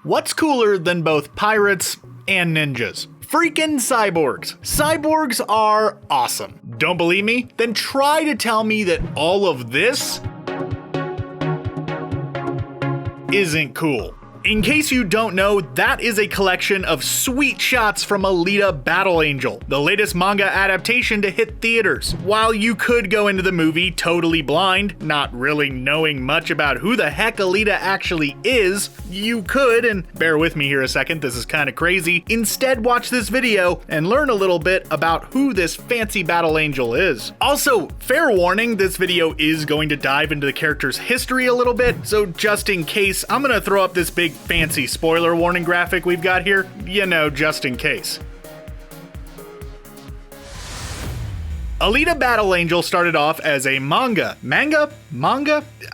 What's cooler than both pirates and ninjas? Freaking cyborgs. Cyborgs are awesome. Don't believe me? Then try to tell me that all of this isn't cool. In case you don't know, that is a collection of sweet shots from Alita Battle Angel, the latest manga adaptation to hit theaters. While you could go into the movie totally blind, not really knowing much about who the heck Alita actually is, you could, and bear with me here a second, this is kinda crazy, instead watch this video and learn a little bit about who this fancy Battle Angel is. Also, fair warning, this video is going to dive into the character's history a little bit, so just in case, I'm gonna throw up this big fancy spoiler warning graphic we've got here, just in case. Alita Battle Angel started off as a manga. Manga?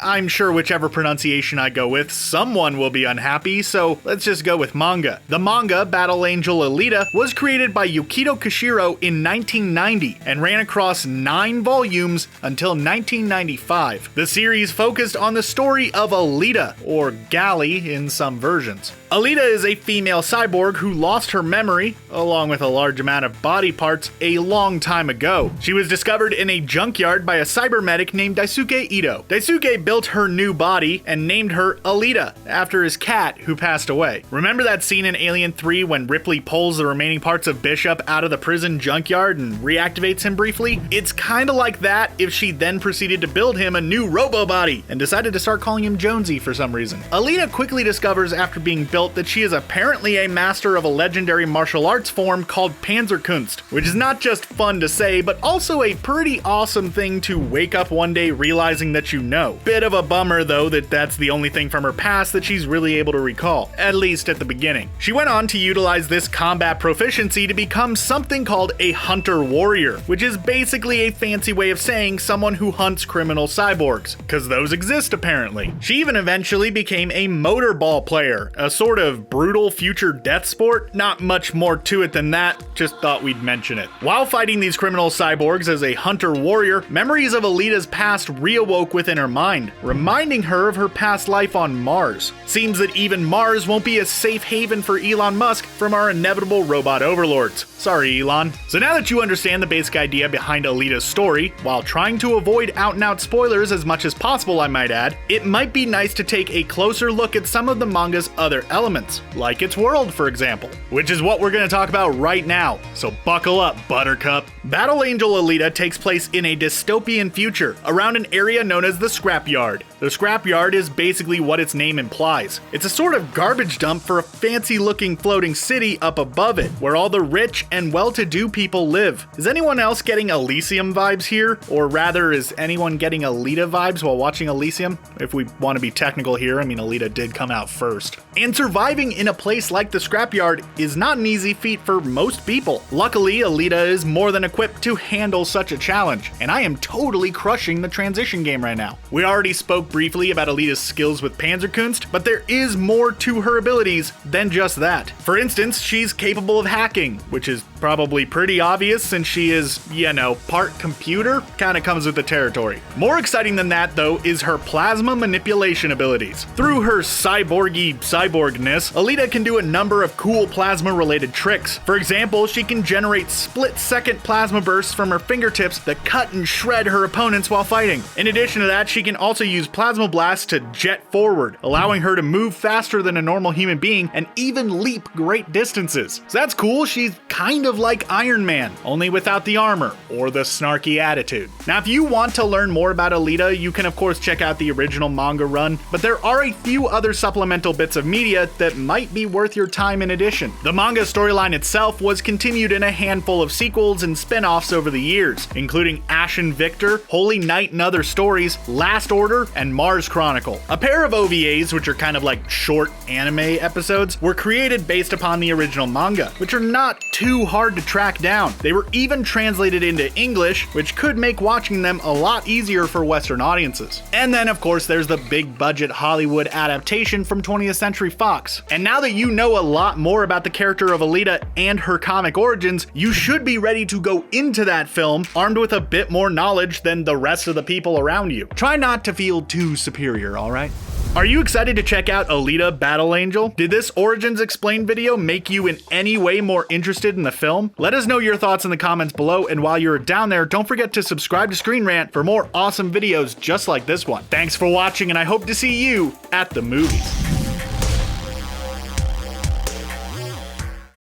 I'm sure whichever pronunciation I go with, someone will be unhappy, so let's just go with manga. The manga, Battle Angel Alita, was created by Yukito Kishiro in 1990 and ran across 9 volumes until 1995. The series focused on the story of Alita, or Galley in some versions. Alita is a female cyborg who lost her memory, along with a large amount of body parts, a long time ago. She was discovered in a junkyard by a cybermedic named Daisuke Ito. Daisuke built her new body and named her Alita, after his cat, who passed away. Remember that scene in Alien 3 when Ripley pulls the remaining parts of Bishop out of the prison junkyard and reactivates him briefly? It's kinda like that if she then proceeded to build him a new robo-body and decided to start calling him Jonesy for some reason. Alita quickly discovers after being built that she is apparently a master of a legendary martial arts form called Panzerkunst, which is not just fun to say, but also a pretty awesome thing to wake up one day realizing that you know. Bit of a bummer though that that's the only thing from her past that she's really able to recall, at least at the beginning. She went on to utilize this combat proficiency to become something called a hunter-warrior, which is basically a fancy way of saying someone who hunts criminal cyborgs, cause those exist apparently. She even eventually became a motorball player, a sort of brutal future death sport. Not much more to it than that, just thought we'd mention it. While fighting these criminal cyborgs as a hunter-warrior, memories of Alita's past reawoke within her mind, reminding her of her past life on Mars. Seems that even Mars won't be a safe haven for Elon Musk from our inevitable robot overlords. Sorry, Elon. So now that you understand the basic idea behind Alita's story, while trying to avoid out-and-out spoilers as much as possible I might add, it might be nice to take a closer look at some of the manga's other elements, like its world for example, which is what we're going to talk about right now, so buckle up, Buttercup. Battle Angel Alita takes place in a dystopian future, around an area known as the Scrapyard. The Scrapyard is basically what its name implies. It's a sort of garbage dump for a fancy-looking floating city up above it, where all the rich and well-to-do people live. Is anyone else getting Elysium vibes here? Or rather, is anyone getting Alita vibes while watching Elysium? If we want to be technical here, I mean Alita did come out first. And surviving in a place like the Scrapyard is not an easy feat for most people. Luckily, Alita is more than equipped to handle such a challenge, and I am totally crushing the transition game right now. We already spoke briefly about Alita's skills with Panzerkunst, but there is more to her abilities than just that. For instance, she's capable of hacking, which is probably pretty obvious since she is, part computer, kinda comes with the territory. More exciting than that though is her plasma manipulation abilities. Through her cyborgness, Alita can do a number of cool plasma related tricks. For example, she can generate split-second plasma bursts from her fingertips that cut and shred her opponents while fighting. In addition to that, she can also use plasma blasts to jet forward, allowing her to move faster than a normal human being and even leap great distances. So that's cool, she's kind of like Iron Man, only without the armor or the snarky attitude. Now if you want to learn more about Alita, you can of course check out the original manga run, but there are a few other supplemental bits of media that might be worth your time in addition. The manga storyline itself was continued in a handful of sequels and spin-offs over the years, including Ashen Victor, Holy Knight and Other Stories, Last Order, and Mars Chronicle. A pair of OVAs, which are kind of like short anime episodes, were created based upon the original manga, which are not too hard to track down. They were even translated into English, which could make watching them a lot easier for Western audiences. And then of course there's the big budget Hollywood adaptation from 20th Century Fox. And now that you know a lot more about the character of Alita and her comic origins, you should be ready to go into that film armed with a bit more knowledge than the rest of the people around you. Try not to feel too superior, alright? Are you excited to check out Alita Battle Angel? Did this Origins Explained video make you in any way more interested in the film? Let us know your thoughts in the comments below, and while you're down there, don't forget to subscribe to ScreenRant for more awesome videos just like this one. Thanks for watching, and I hope to see you at the movies.